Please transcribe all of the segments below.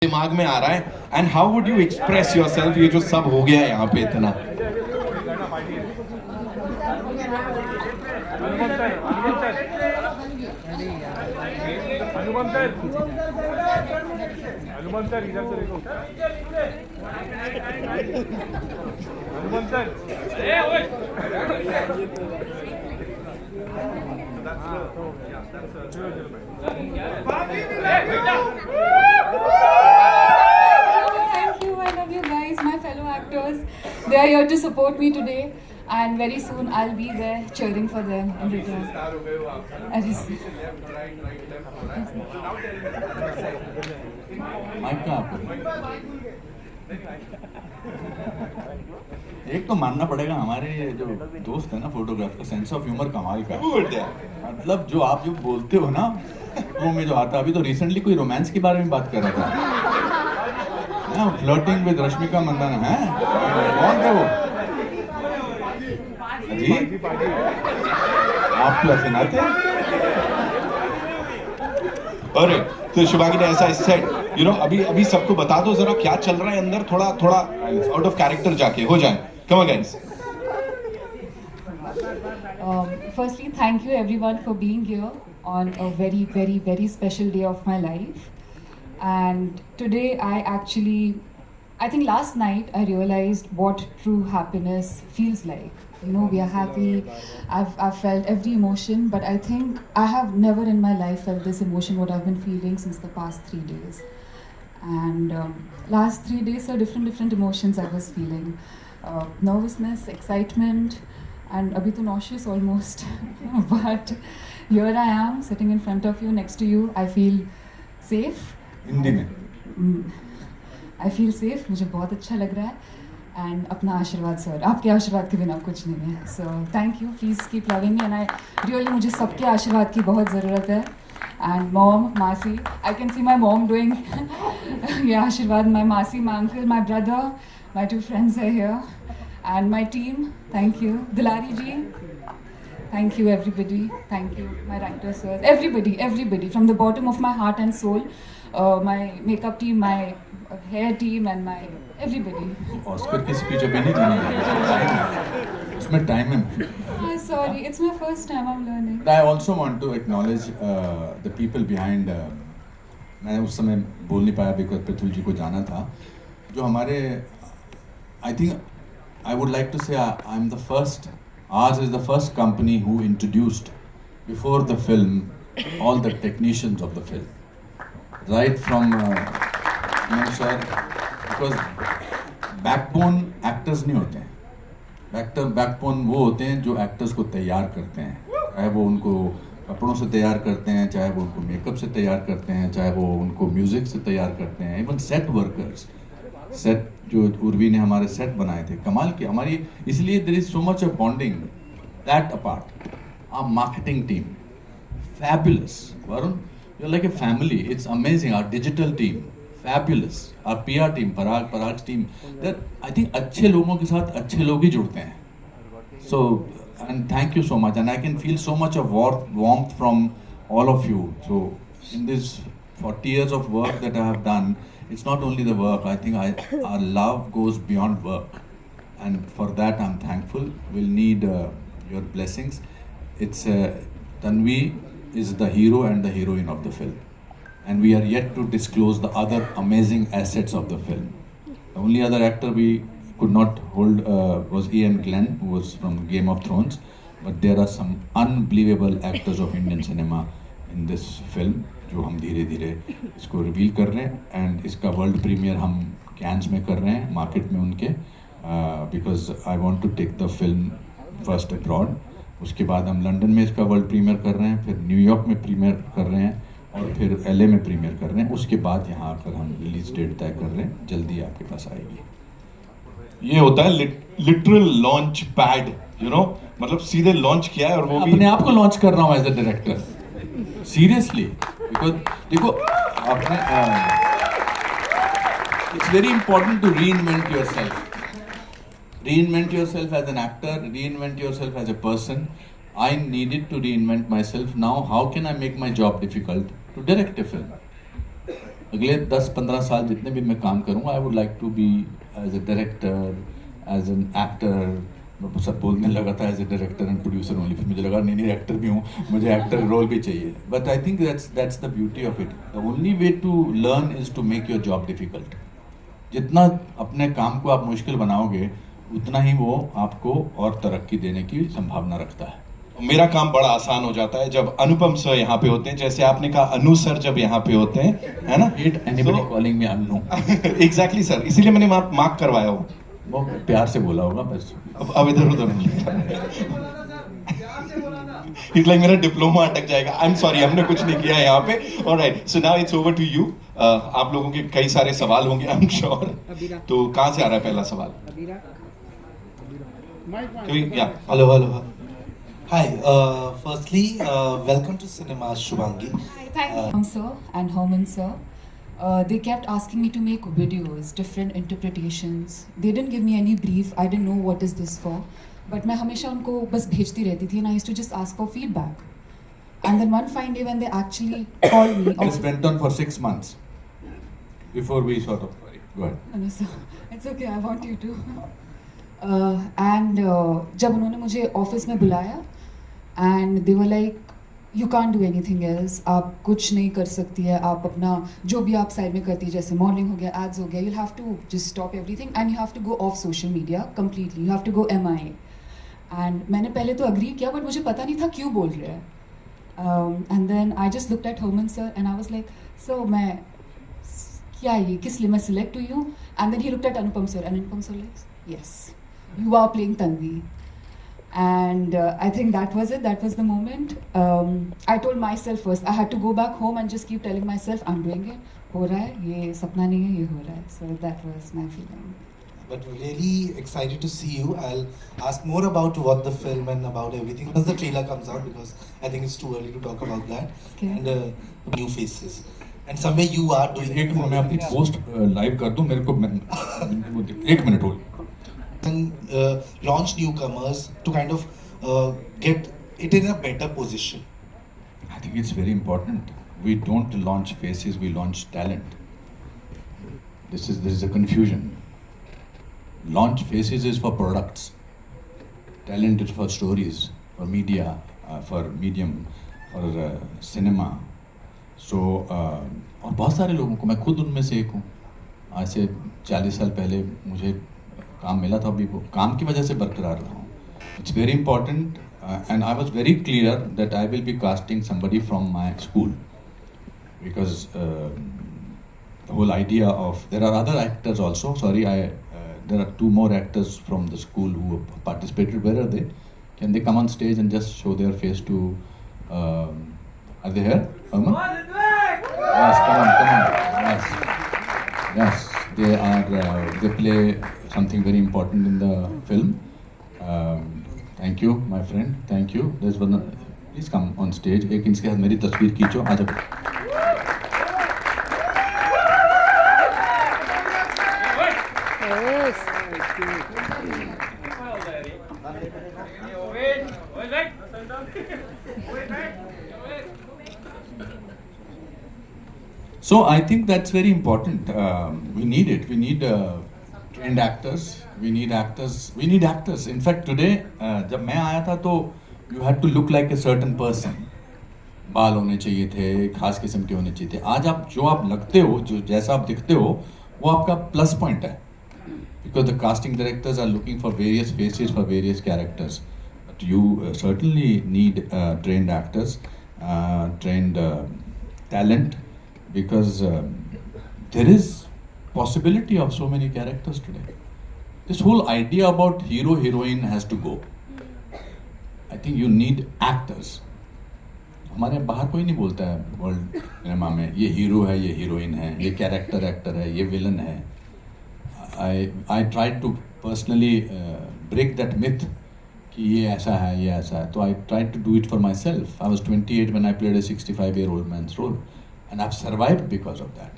दिमाग में आ रहा है and how would you express yourself ये जो सब हो गया है यहाँ पे इतना हनुमान सर हनुमान सर इधर से देखो Hanuman sir Thank you. I love you guys, my fellow actors. They are here to support me today, and very soon I'll be there cheering for them in return. Mike कहाँ आपको? एक तो मानना पड़ेगा हमारे जो दोस्त है ना फोटोग्राफ का सेंस ऑफ ह्यूमर कमाल का है। मतलब जो आप जो बोलते हो ना वो में जो आता अभी तो रिसेंटली कोई रोमांस के बारे में बात कर रहा था फ्लर्टिंग विद रश्मिका मंदाना है कौन थे वो जी आप तो सुनाते अरे तो शिवांगी ने ऐसा सेट यू नो अभी सबको बता दो जरा क्या चल रहा है अंदर थोड़ा थोड़ा आउट ऑफ कैरेक्टर जाके हो जाए come on guys Firstly, thank you everyone for being here on a very, very, very special day of my life. And today I think last night I realized what true happiness feels like. You know, we are happy. I've felt every emotion, but I think I have never in my life felt this emotion what I've been feeling since the past 3 days. And last 3 days are different emotions I was feeling. Nervousness, excitement, and abhi to nauseous almost. But here I am sitting in front of you, next to you. I feel safe. Hindi में I feel safe मुझे बहुत अच्छा लग रहा है and अपना आशीर्वाद sir आपके आशीर्वाद के बिना कुछ नहीं है so thank you please keep loving me and I really मुझे सबके आशीर्वाद की बहुत ज़रूरत है and mom masi I can see my mom doing ये aashirvaad my masi my uncle my brother my 2 friends है here and my team thank you Dilari ji Thank you, everybody. Thank you, my writers, sirs. Everybody, from the bottom of my heart and soul. My makeup team, my hair team, and my everybody. Oscar की speech अभी नहीं देनी उसमें time है Sorry, it's my first time I'm learning. I also want to acknowledge the people behind मैं उस समय बोल नहीं पाया बिकॉज प्रतुल जी को जाना था जो हमारे I think I would like to say I'm the first ours is the first company who introduced before the film all the technicians of the film right from sir because backbone actors नहीं होते हैं backbone वो होते हैं जो actors को तैयार करते हैं चाहे वो उनको कपड़ों से तैयार करते हैं चाहे वो उनको मेकअप से तैयार करते हैं चाहे वो उनको म्यूजिक से तैयार करते हैं इवन सेट वर्कर्स सेट जो उर्वी ने हमारे सेट बनाए थे कमाल की हमारी इसलिए there is so much of bonding that apart our marketing team fabulous Varun you are like a family it's amazing our digital team fabulous our PR team Parag team that I think अच्छे लोगों के साथ अच्छे लोग ही जुड़ते हैं so and thank you so much and I can feel so much of warmth from all of you so in this 40 years of work that I have done it's not only the work I think our love goes beyond work and for that I'm thankful we'll need your blessings it's Tanvi is the hero and the heroine of the film and we are yet to disclose the other amazing assets of the film the only other actor we could not hold was Ian Glenn who was from Game of Thrones but there are some unbelievable actors of Indian cinema in this film जो हम धीरे धीरे इसको reveal कर रहे हैं and इसका world premiere हम कैन्स में कर रहे हैं मार्केट में उनके because I want to take the film first abroad उसके बाद हम लंदन में इसका वर्ल्ड प्रीमियर कर रहे हैं फिर न्यूयॉर्क में प्रीमियर कर रहे हैं और फिर LA में प्रीमियर कर रहे हैं उसके बाद यहाँ आकर हम रिलीज डेट तय कर रहे हैं जल्दी आपके पास आएगी ये होता है literal launch pad you know मतलब सीधे लॉन्च किया है और वो भी अपने आप को लॉन्च कर रहा हूँ as a director seriously because देखो आपने it's very important to reinvent yourself as an actor reinvent yourself as a person I needed to reinvent myself now how can I make my job difficult to direct a film अगले 10-15 साल जितने भी मैं काम करूँगा, I would like to be as a director, as an actor. मैं सब बोलने लगा था as a director and producer only, फिर मुझे लगा नहीं एक्टर भी हूँ, मुझे एक्टर रोल भी चाहिए. But I think that's the beauty of it. The only way to learn is to make your job difficult. जितना अपने काम को आप मुश्किल बनाओगे, उतना ही वो आपको और तरक्की देने की संभावना रखता है. मेरा काम बड़ा आसान हो जाता है जब अनुपम सर यहाँ पे होते हैं, जैसे आपने कहा अनु सर जब यहाँ पे होते हैं, है ना. Hate anybody calling me Annu. Exactly sir, इसीलिए मैंने मार्क करवाया हो. वो प्यार से बोला होगा बस. अब इधर उधर नहीं. It's like मेरा डिप्लोमा अटक जाएगा. आई एम सॉरी, हमने कुछ नहीं किया यहाँ पे. Alright, so now it's over to you. आप लोगों के कई सारे सवाल होंगे आई एम श्योर. तो कहाँ से आ रहा है पहला सवाल? Hello. Hi. Firstly, welcome to cinema, Shubhangi. Thank you, sir and Herman sir. They kept asking me to make videos, different interpretations. They didn't give me any brief. I didn't know what is this for. But मैं हमेशा उनको बस भेजती रहती थी. And I used to just ask for feedback. And then one fine day when they actually called me. This went on for 6 months before we sort of. Go ahead. No, sir. It's okay. I want you to. And जब उन्होंने मुझे office में बुलाया and they were like, you can't do anything else. आप कुछ नहीं कर सकती है. आप अपना जो भी आप साइड में करती है, जैसे मॉडलिंग हो गया, एड्स हो गया, you'll have to just stop everything and you have to go off social media completely. You have to go MIA. And मैंने पहले तो अग्री किया, बट मुझे पता नहीं था क्यों बोल रहे हैं. And then I just looked at Herman sir and I was like, so मैं क्या ये किस लिए मैं सिलेक्ट हुई हूँ? And then he looked at Anupam sir and Anupam sir like, yes, you are playing Tanvi. And I think that was it. That was the moment. I told myself first. I had to go back home and just keep telling myself, I'm doing it. हो रहा है, ये सपना नहीं है, ये हो रहा है. So that was my feeling. But really excited to see you. I'll ask more about what the film and about everything once the trailer comes out, because I think it's too early to talk about that. Okay. And new faces. And somewhere you are doing. एक minute मैं अपनी post live कर दूं, मेरे को 1 minute hold. And launch newcomers to kind of get it in a better position. I think it's very important. We don't launch faces, we launch talent. There is a confusion. Launch faces is for products. Talent is for stories, for media, for medium, for cinema. So और बहुत सारे लोगों को, मैं खुद उनमें से एक हूँ. आज से 40 साल पहले मुझे काम मिला था, अभी वो काम की वजह से बरकरार रहा हूँ. It's very important and I was very clear that I will be casting somebody from my school, because the whole idea of there are other actors also. Sorry, there are 2 more actors from the school who participated. Where are they? Can they come on stage and just show their face to are they here? Yes, come on. Yes, they are. They play something very important in the film. Thank you, my friend. Thank you. There's one. Please come on stage. एक इनके साथ मेरी तस्वीर खींचो. आ जाओ. So I think that's very important. We need it. We need trained actors. We need actors. We need actors. In fact, today, जब मैं आया था तो you had to look like a certain person. बाल होने चाहिए थे, खास किस्म के होने चाहिए थे. आज आप जो आप लगते हो, जो जैसा आप दिखते हो, वो आपका प्लस पॉइंट है. Because the casting directors are looking for various faces for various characters. But you certainly need trained actors, trained talent. Because there is possibility of so many characters today. This whole idea about hero heroine has to go. I think you need actors. हमारे बाहर कोई नहीं बोलता है world cinema में ये hero है, ये हीरोइन है, ये कैरेक्टर एक्टर है, ये विलन है. I tried to personally break that myth कि ये ऐसा है, ये ऐसा है. तो I tried to do it for myself. I was 28 when I played a 65-year-old man's role. And I've survived because of that.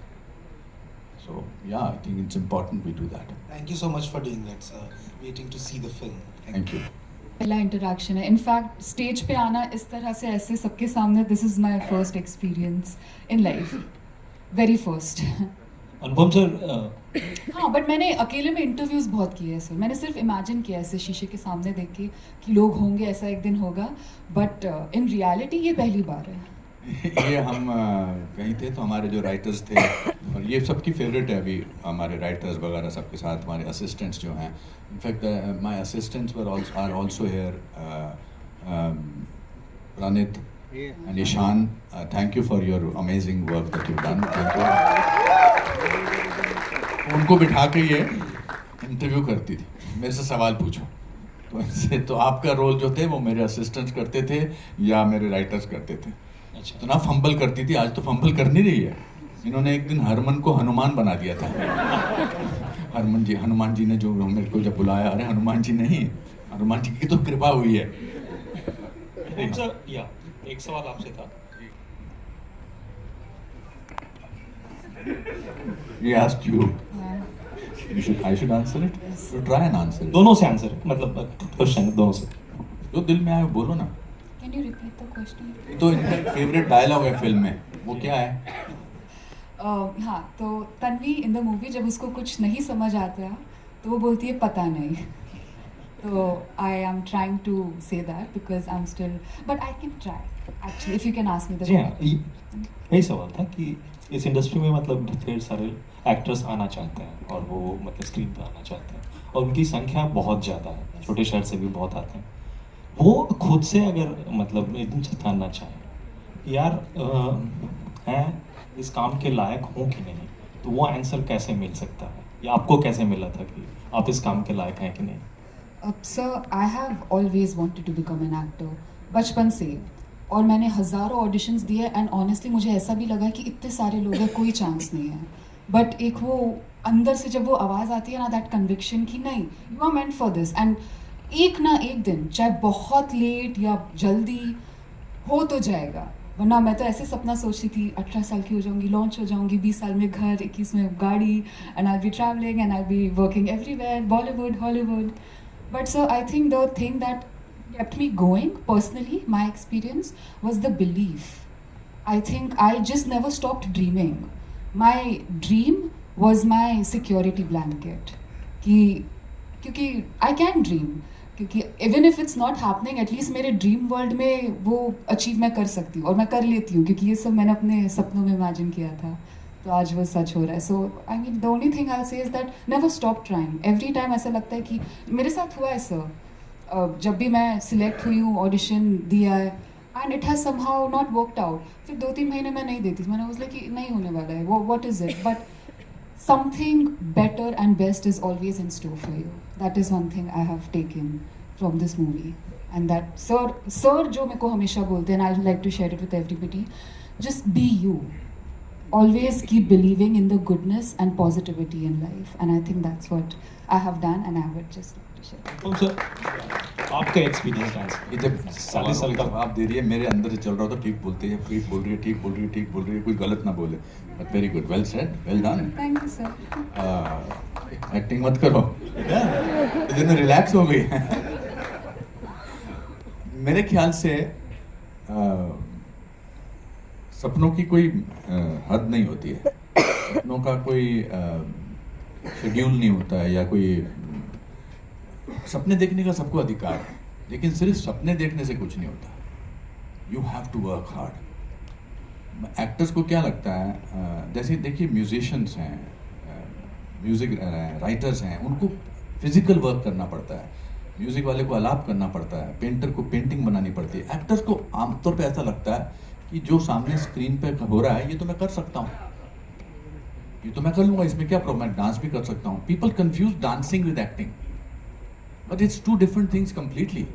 So yeah, I think it's important we do that. Thank you so much for doing that, sir. Waiting to see the film. Thank you. पहला interaction है. In fact stage पे आना इस तरह से ऐसे सबके सामने, this is my first experience in life. Very first. Anupam sir, हाँ, बट मैंने अकेले में इंटरव्यूज़ बहुत किए हैं सर. मैंने सिर्फ इमेजिन किया ऐसे शीशे के सामने देख के कि लोग होंगे, ऐसा एक दिन होगा. बट इन रियलिटी ये पहली बार है. ये हम कहीं थे तो हमारे जो राइटर्स थे, और ये सबकी फेवरेट है अभी, हमारे राइटर्स वगैरह सबके साथ हमारे असिस्टेंट्स जो हैं. In fact my assistants are also here. Pranit and Ishaan, thank you for your amazing work that you done. उनको बिठा के ये इंटरव्यू करती थी, मेरे से सवाल पूछो. तो ऐसे तो आपका रोल जो थे वो मेरे असिस्टेंट्स करते थे या मेरे राइटर्स करते थे. अच्छा. तो ना फंबल करती थी, आज तो फंबल कर नहीं रही है. इन्होंने एक दिन हरमन को हनुमान बना दिया था. हनुमान जी ने जो मेरे को जब बुलाया, अरे हनुमान जी नहीं, हनुमान जी की तो कृपा हुई है. अनुपम सर, या एक सवाल आपसे था. He asked you. I should answer it. So try and answer it. दोनों से आंसर, मतलब क्वेश्चन दोनों से. जो दिल में आए वो बोलो ना. Can you repeat the question? ये तो इनका एक फेवरेट डायलॉग है फिल्म में, वो क्या है? हाँ, तो तन्वी इन द मूवी जब उसको कुछ नहीं समझ आता तो वो बोलती है पता नहीं. तो I am trying to say that because I am still, but I can try actually if you can ask me the. जी हाँ, यही सवाल था कि इस इंडस्ट्री में मतलब ढेर सारे एक्टर्स आना चाहते हैं और वो मतलब स्क्रीन पर आना चाहते हैं और उनकी संख्या बहुत ज़्यादा है, छोटे शहर से भी बहुत आते हैं. वो खुद से अगर मतलब इतनी जताना चाहें यार हैं इस काम के लायक हूँ कि नहीं, तो वो आंसर कैसे मिल सकता है या आपको कैसे मिला था कि आप इस काम के लायक हैं कि नहीं? Sir, I have always wanted to become an actor बचपन से, और मैंने हज़ारों ऑडिशंस दिए एंड ऑनेस्टली मुझे ऐसा भी लगा कि इतने सारे लोग हैं, कोई चांस नहीं है. बट एक वो अंदर से जब वो आवाज़ आती है ना, दैट कन्विक्शन कि नहीं, you are meant for this, and एक ना एक दिन चाहे बहुत लेट या जल्दी हो तो जाएगा. वरना मैं तो ऐसे सपना सोचती थी 18 साल की हो जाऊंगी, लॉन्च हो जाऊंगी, 20 साल में घर, 21 में गाड़ी, and I be travelling and I be working everywhere, Bollywood, Hollywood. But sir, I think the thing that kept me going personally, my experience, was the belief. I think I just never stopped dreaming. My dream was my security blanket. क्योंकि I can dream. क्योंकि even if it's not happening, at least मेरे dream world में वो achieve मैं कर सकती हूँ और मैं कर लेती हूँ, क्योंकि ये सब मैंने अपने सपनों में imagine किया था. तो आज वो सच हो रहा है. So I mean the only thing I say is that never stop trying. Every time ऐसा लगता है कि मेरे साथ हुआ है सर, जब भी मैं सिलेक्ट हुई हूँ, ऑडिशन दिया है and it has somehow not worked out. फिर 2-3 महीने मैं नहीं देती, मैंने उसने कि नहीं होने वाला है वो, what is it, but something better and best is always in store for you. That is one thing I have taken from this movie. And that sir जो मेरे को हमेशा बोलते हैं, and I would like to share it with everybody, just be you. Always keep believing in the goodness and positivity in life, and I think that's what I have done, and I would just like to share. Anupam sir, आपका experience dance ये जब 40 साल का जवाब दे रही है, मेरे अंदर से चल रहा था ठीक बोलते हैं, ठीक बोल रही है, ठीक बोल रही है, ठीक बोल रही है, कोई गलत ना बोले. But very good, well said, well done. Thank you, sir. Acting मत करो, इतने रिलैक्स हो गई. मेरे ख्याल से सपनों की कोई हद नहीं होती है. सपनों का कोई शेड्यूल नहीं होता है, या कोई सपने देखने का सबको अधिकार है, लेकिन सिर्फ सपने देखने से कुछ नहीं होता. You have to work hard. Actors को क्या लगता है, जैसे देखिए म्यूजिशियंस हैं, म्यूजिक राइटर्स हैं, उनको फिजिकल वर्क करना पड़ता है. म्यूजिक वाले को आलाप करना पड़ता है, पेंटर को पेंटिंग बनानी पड़ती है. एक्टर्स को आमतौर पे ऐसा लगता है कि जो सामने स्क्रीन पे हो रहा है ये तो मैं कर सकता हूँ, ये तो मैं कर लूँगा, इसमें क्या प्रॉब्लम, मैं डांस भी कर सकता हूँ. People confuse dancing with acting, but it's two different things completely.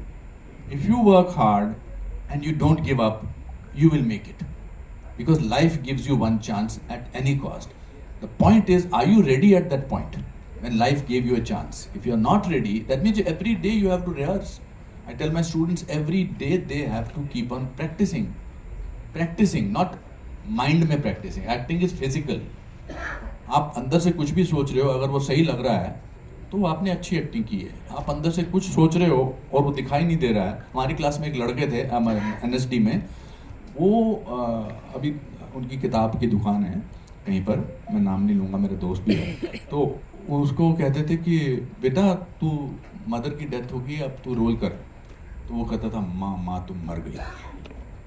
If you work hard and you don't give up, you will make it, because life gives you one chance at any cost. The point is, are you ready at that point when life gave you a chance? If you are not ready, that means every day you have to rehearse. I tell my students every day they have to keep on practicing, not mind में practicing. Acting is physical. आप अंदर से कुछ भी सोच रहे हो, अगर वो सही लग रहा है तो आपने अच्छी एक्टिंग की है. आप अंदर से कुछ सोच रहे हो और वो दिखाई नहीं दे रहा है. हमारी क्लास में एक लड़के थे NSD में, वो अभी उनकी किताब की दुकान है, कहीं पर, मैं नाम नहीं लूँगा, मेरे दोस्त भी है, तो उसको कहते थे कि बेटा तू मदर की डेथ होगी, अब तू रोल कर, तो वो कहता था माँ तुम मर गई।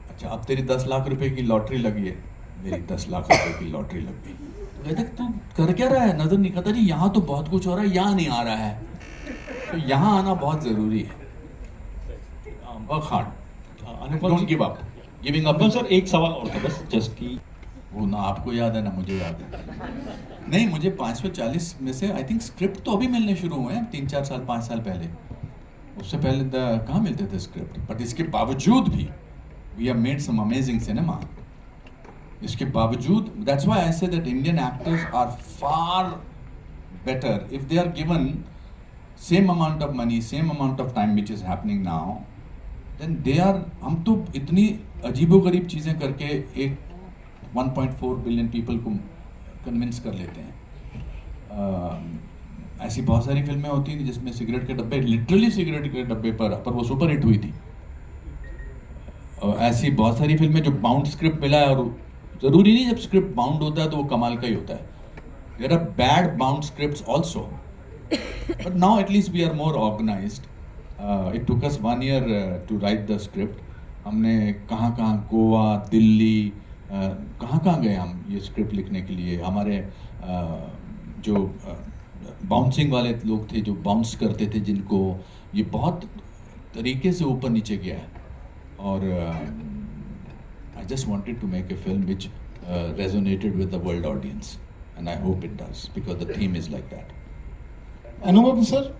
अच्छा अब तेरी 10 लाख रुपए की लॉटरी लगी है, मेरी 10 लाख रुपए की लॉटरी लग गई। तो कहते तू कर क्या रहा है, नजर नहीं करता जी, यहाँ तो बहुत कुछ हो रहा है, यहाँ नहीं आ रहा है, तो यहाँ आना बहुत जरूरी है। Work hard, Anupam don't give up, giving up. Anupam sir एक सवाल और था बस, जस्ट कि वो ना आपको याद है ना मुझे याद है। नहीं, मुझे 540 में से आई थिंक स्क्रिप्ट तो अभी मिलने शुरू हुए हैं, 3-4 साल 5 साल पहले, उससे पहले कहाँ मिलते थे स्क्रिप्ट। बट इसके बावजूद भी we have made some amazing cinema. इसके बावजूद, that's why I say that Indian actors are far better if they are given same amount of money, same amount of time which is happening now, then they are. हम तो इतनी अजीबोगरीब चीज़ें करके एक 1.4 billion people को convince कर लेते हैं। ऐसी बहुत सारी फिल्में होती हैं जिसमें सिगरेट के डब्बे, लिटरली सिगरेट के डब्बे पर वो सुपर हिट हुई थी। ऐसी बहुत सारी फिल्में जो बाउंड स्क्रिप्ट मिला है, और ज़रूरी नहीं जब स्क्रिप्ट बाउंड होता है तो वो कमाल का ही होता है। There are bad bound scripts also, but now at least we are more organized. It took us 1 year to write the script. हमने कहाँ कहाँ, गोवा, दिल्ली, कहाँ गए हम ये स्क्रिप्ट लिखने के लिए। हमारे जो बाउंसिंग वाले लोग थे, जो बाउंस करते थे, जिनको ये बहुत तरीके से ऊपर नीचे गया है। और I just wanted to make a film which resonated with the world audience, and I hope it does, because the theme is like that. Anupam sir,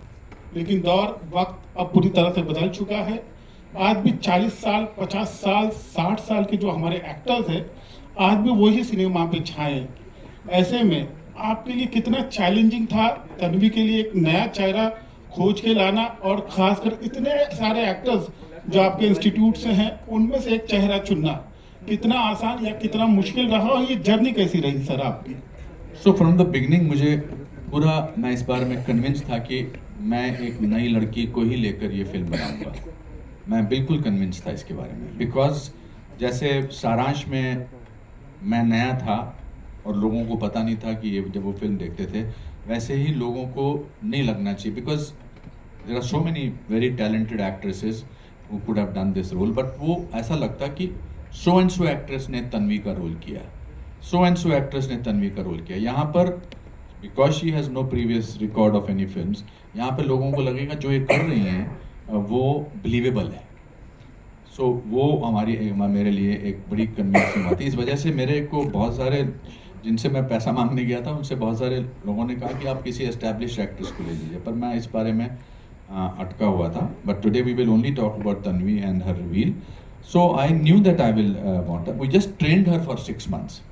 लेकिन दौर वक्त अब पूरी तरह से बदल चुका है। आज भी 40 साल, 50 साल, 60 साल के जो हमारे एक्टर्स हैं, आज भी वही सिनेमा पे छाए हैं। ऐसे में आपके लिए कितना चैलेंजिंग था तन्वी के लिए एक नया चेहरा खोज के लाना, और खासकर इतने सारे एक्टर्स जो आपके इंस्टीट्यूट से हैं, उनमें से एक चेहरा चुनना कितना आसान या कितना मुश्किल रहा, और ये जर्नी कैसी रही सर आपकी? सो फ्रॉम द बिगनिंग मुझे पूरा, मैं इस बारे में कन्विंस था कि मैं एक नई लड़की को ही लेकर ये फिल्म बनाऊंगा। मैं बिल्कुल कन्विंस था इसके बारे में, बिकॉज जैसे सारांश में मैं नया था और लोगों को पता नहीं था कि ये, जब वो फिल्म देखते थे, वैसे ही लोगों को नहीं लगना चाहिए, because there are so many very talented actresses who could have done this role, but वो ऐसा लगता कि सो एंड सो एक्ट्रेस ने तन्वी का रोल किया, सो एंड सो एक्ट्रेस ने तन्वी का रोल किया। यहाँ पर because she has no previous record of any films, यहाँ पे लोगों को लगेगा जो ये कर रही हैं वो बिलीवेबल है। सो वो मेरे लिए एक बड़ी कन्विंसिंग बात थी। इस वजह से मेरे को बहुत सारे, जिनसे मैं पैसा मांगने गया था, उनसे बहुत सारे लोगों ने कहा कि आप किसी एस्टैब्लिश एक्ट्रेस को ले लीजिए, पर मैं इस बारे में अटका हुआ था। But today we will only talk about Tanvi and her reveal. So I knew that I will want her. We just trained her for 6 months.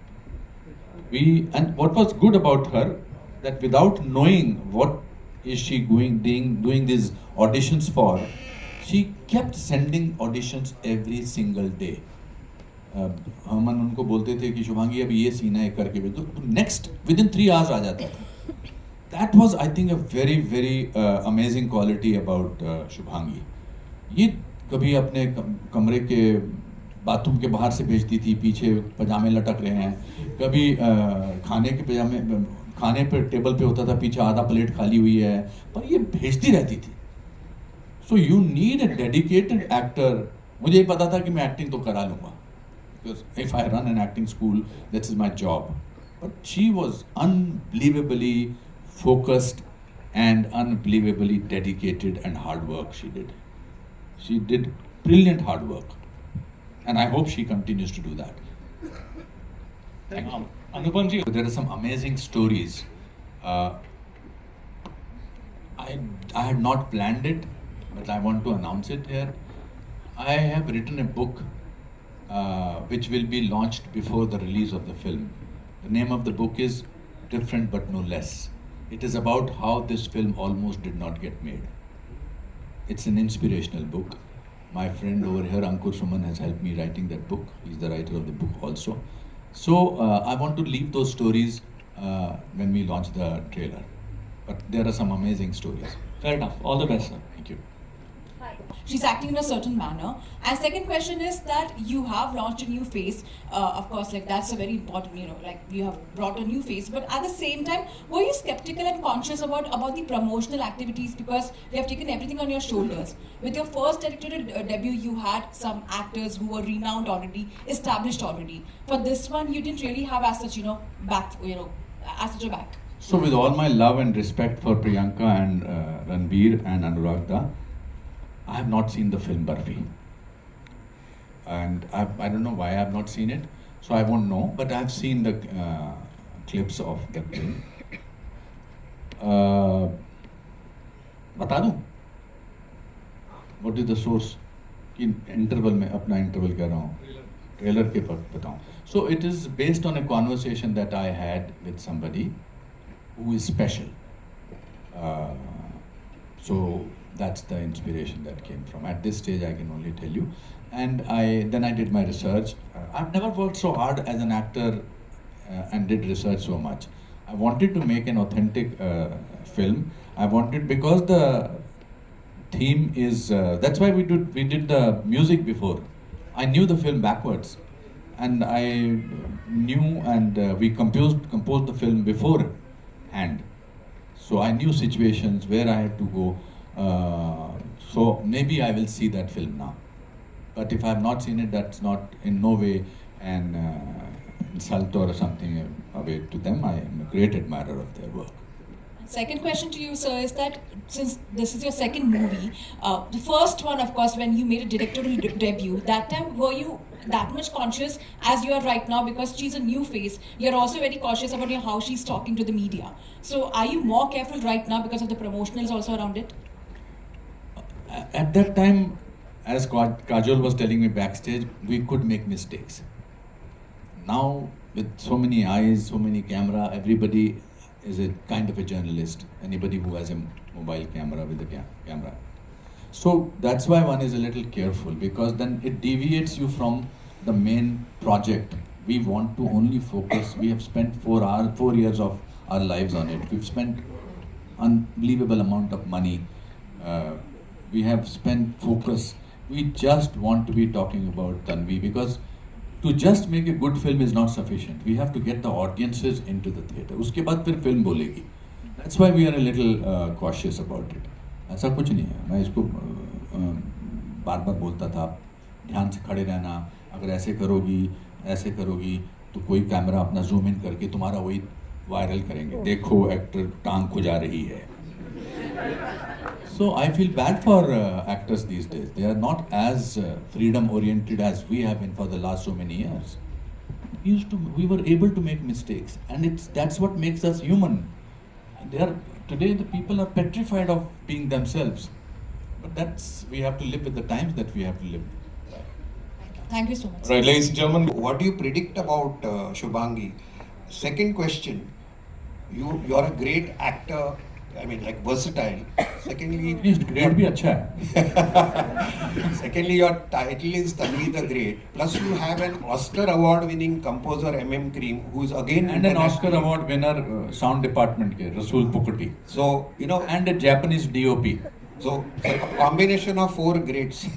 And what was good about her, that without knowing what is she doing these auditions for, she kept sending auditions every single day. हम उनको बोलते थे कि शुभांगी अब ये scene है करके भी, तो नेक्स्ट within 3 hours आ जाता था। That was, I think, a very amazing quality about Shubhangi. ये कभी अपने कमरे के बाथरूम के बाहर से भेजती थी, पीछे पजामे लटक रहे हैं, कभी खाने पे टेबल पे होता था, पीछे आधा प्लेट खाली हुई है, पर ये भेजती रहती थी। So you need a dedicated actor. मुझे पता था कि मैं एक्टिंग तो करा लूँगा, because if I run an acting school, that's is my job. But she was unbelievably focused and unbelievably dedicated and hard work she did. She did brilliant hard work. And I hope she continues to do that. Thank you. Anupam ji, There are some amazing stories. I had not planned it, but I want to announce it here. I have written a book which will be launched before the release of the film. The name of the book is Different But No Less. It is about how this film almost did not get made. It's an inspirational book. My friend over here, Ankur Suman, has helped me writing that book. He's the writer of the book also. So I want to leave those stories when we launch the trailer. But there are some amazing stories. fair enough. All the best, sir. Thank you. she's acting in a certain manner. And second question is that you have launched a new face. Of course, like that's a very important, like you have brought a new face. But at the same time, were you skeptical and conscious about the promotional activities, because you have taken everything on your shoulders? With your first directorial debut, you had some actors who were renowned already, established already. For this one, you didn't really have as such, as such a back. So with all my love and respect for Priyanka and Ranbir and Anuragda, I have not seen the film Barfi. And I don't know why I have not seen it, so I won't know, but I have seen the clips of the film. बता दूं? What is the source? कि interval में अपना interval कह रहा हूँ, trailer के पर बताऊँ. So it is based on a conversation that I had with somebody who is special. So that's the inspiration that came from. At this stage, I can only tell you. And then I did my research. I've never worked so hard as an actor and did research so much. I wanted to make an authentic film. I wanted, because the theme is, that's why we did the music before. I knew the film backwards. And I knew, and we composed the film beforehand. So I knew situations where I had to go. So maybe I will see that film now. But if I have not seen it, that's not in no way an insult or something away to them. I am a great admirer of their work. Second question to you, sir, is that since this is your second movie, the first one, of course, when you made a directorial debut, that time were you that much conscious as you are right now, because she's a new face? You're also very cautious about how she's talking to the media. So are you more careful right now because of the promotionals also around it? At that time, as Kajol was telling me backstage, we could make mistakes. Now, with so many eyes, so many camera, everybody is a kind of a journalist. Anybody who has a mobile camera with a camera. So that's why one is a little careful, because then it deviates you from the main project. We want to only focus. We have spent 4 years of our lives on it. We've spent unbelievable amount of money. We have spent focus. We just want to be talking about Tanvi, because to just make a good film is not sufficient. We have to get the audiences into the theatre. उसके बाद फिर film बोलेगी. That's why we are a little cautious about it. ऐसा कुछ नहीं है. मैं इसको बार बार बोलता था, ध्यान से खड़े रहना. अगर ऐसे करोगी तो कोई कैमरा अपना जूम इन करके तुम्हारा वही वायरल करेंगे. देखो एक्टर टांग खुजा रही है. So I feel bad for actors these days. They are not as freedom oriented as we have been for the last so many years. We were able to make mistakes, and that's what makes us human. Today the people are petrified of being themselves, but we have to live with the times that we have to live with. Thank you so much. Right, ladies and gentlemen, What do you predict about Shubhangi? Second question, you're a great actor, I mean like versatile. Secondly, Great भी अच्छा है. secondly your title is Tanvi the Great. Plus you have an Oscar award winning composer MM Karim, who's again And an Oscar internationally- award winner sound department के Rasool Pukati. So And a Japanese DOP. so a combination of 4 greats.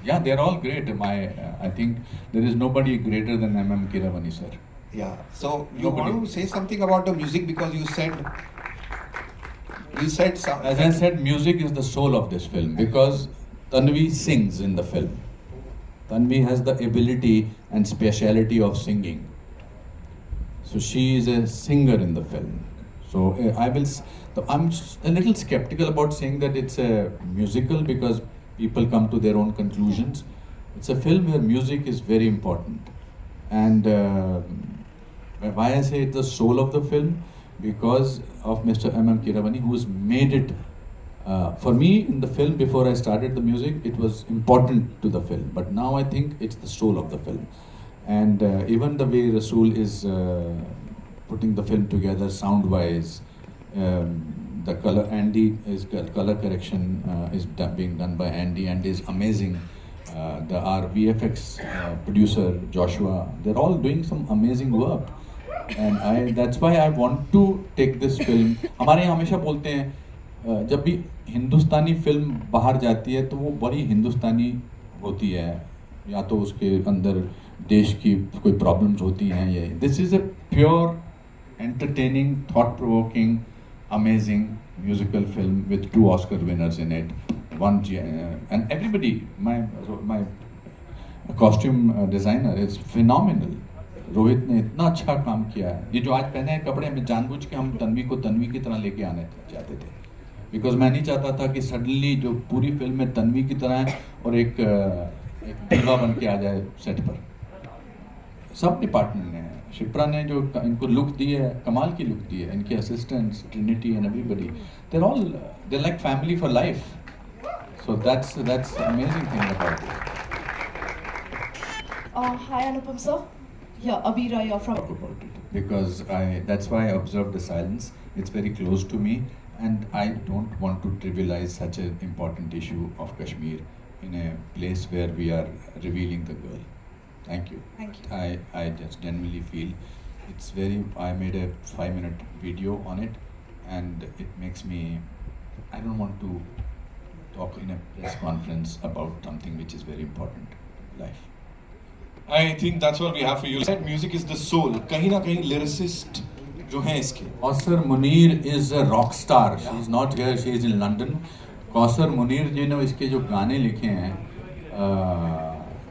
Yeah, they're all great. I think there is nobody greater than MM Keeravani sir. Yeah. So you Nobody. want to say something about the music, because you said some. As I said, music is the soul of this film, because Tanvi sings in the film. Tanvi has the ability and speciality of singing. So she is a singer in the film. So I'm a little skeptical about saying that it's a musical, because people come to their own conclusions. It's a film where music is very important. And why I say it's the soul of the film, because of Mr. M.M. Keeravani, who's made it. For me, in the film, before I started the music, it was important to the film. But now I think it's the soul of the film. And even the way Rasool is putting the film together sound-wise, the color, color correction is being done by Andy, and is amazing. Our VFX producer, Joshua, they're all doing some amazing work. And that's why I want to take this film. हमारे यहाँ हमेशा बोलते हैं जब भी हिंदुस्तानी film बाहर जाती है तो वो बड़ी हिंदुस्तानी होती है, या तो उसके अंदर देश की कोई प्रॉब्लम्स होती हैं। ये this is a pure entertaining, thought provoking, amazing musical film with 2 Oscar winners in it, and everybody, my costume designer is phenomenal. Rohit ने इतना अच्छा काम किया है। ये जो आज पहने हैं कपड़े में जानबूझ के हम तन्वी को तन्वी की तरह लेके आने चाहते थे, बिकॉज मैं नहीं चाहता था कि सडनली जो पूरी फिल्म में तन्वी की तरह है और एक दीवा बन के आ जाए सेट पर। सब डिपार्टमेंट ने, शिप्रा ने जो इनको लुक दी है, कमाल की लुक दी है, इनके assistants Trinity and everybody, they're like family for life. So that's amazing thing about it. Hi Anupam sir. Yeah, Abira, you're from. Talk about it because that's why I observed the silence. It's very close to me, and I don't want to trivialize such an important issue of Kashmir in a place where we are revealing the girl. Thank you. Thank you. I just genuinely feel it's very. I made a 5-minute video on it, and it makes me. I don't want to talk in a press conference about something which is very important. Life. I think that's what we have for you. Said music is the soul. कहीं ना कहीं lyricist जो हैं इसके. Kausar Munir is a rock star. She is not here. She is in London. Kausar Munir जी ने इसके जो गाने लिखे हैं,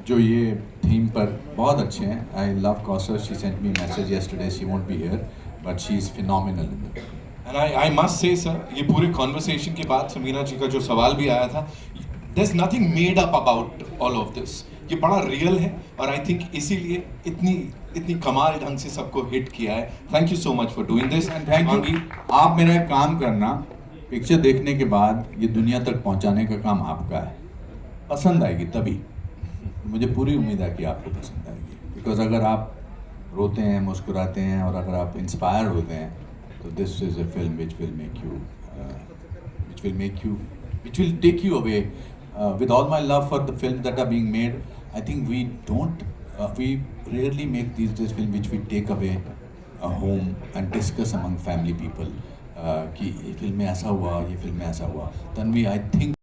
जो ये थीम पर बहुत अच्छे हैं. I love Kausar. She sent me a message yesterday. She won't be here, but she is phenomenal in the film. And I must say sir, ये पूरे conversation के बाद समीना जी का जो सवाल भी आया था, there's nothing made up about all of this. ये बड़ा रियल है और आई थिंक इसीलिए इतनी कमाल ढंग से सबको हिट किया है. Thank you so much for doing this And thank you. आप मेरा एक काम करना, पिक्चर देखने के बाद ये दुनिया तक पहुंचाने का काम आपका है. पसंद आएगी तभी. मुझे पूरी उम्मीद है कि आपको पसंद आएगी, बिकॉज अगर आप रोते हैं, मुस्कुराते हैं और अगर आप इंस्पायर होते हैं तो this is a film which will take you away. With all my love for the films that are being made, I think we rarely make these films which we take away home and discuss among family people. कि ये film में ऐसा हुआ, ये film में ऐसा हुआ. Tanvi, I think